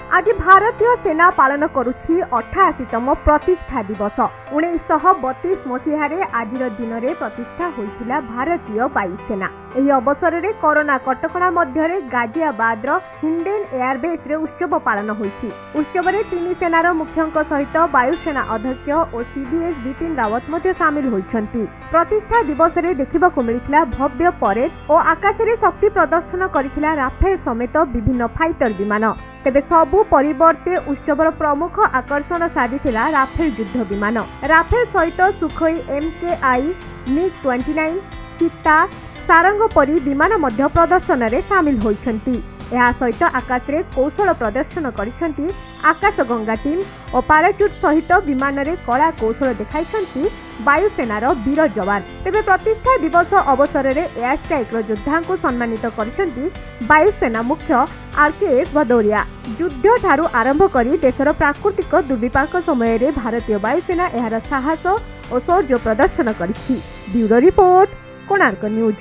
आज भारतीय सेना पालन करुछि 88तम प्रतिष्ठा दिवस। 1932 मसीह आज दिन में प्रतिष्ठा होइथिला भारतीय वायुसेना। एही अवसर में कोरोना कटकणा मध्य गाजियाबाद हिंडेन एयरबेस रे उत्सव पालन होइछि। उत्सव में तीन सेनार मुख्यों सहित वायुसेना अध्यक्ष और सीडीएस बिपिन रावत मध्य सामिल होइछन्ति। प्रतिष्ठा दिवस रे देखिबाकू मिलिथिला भव्य परेड और आकाश रे शक्ति प्रदर्शन करिथिला राफेल समेत विभिन्न फाइटर विमान। तेबे सबु परिवर्ते उत्सवर प्रमुख आकर्षण साजिथिला राफेल युद्ध विमान। राफेल सहित सुखोई MKI, MiG-29, चीता, सारंग परी विमान मध्य प्रदर्शन रे सामिल होइछन्ति। यह सहित आकाश रे कौशल प्रदर्शन करिछन्ति आकाशगंगा टीम और पाराचूट सहित विमान रे कला कौशल देखाइछन्ति वायुसेनार वीर जवान। तेबे प्रतिष्ठा दिवस अवसर में एयर स्ट्राइक योद्धा को सम्मानित करिछन्ति वायुसेना मुख्य RKS भदौरिया। युद्ध ठारू आरंभ करी देशर प्राकृतिक दुर्विपाक समय रे भारतीय वायुसेना एहार साहस और शौर्य प्रदर्शन करिछि। Bureau report, Konark news.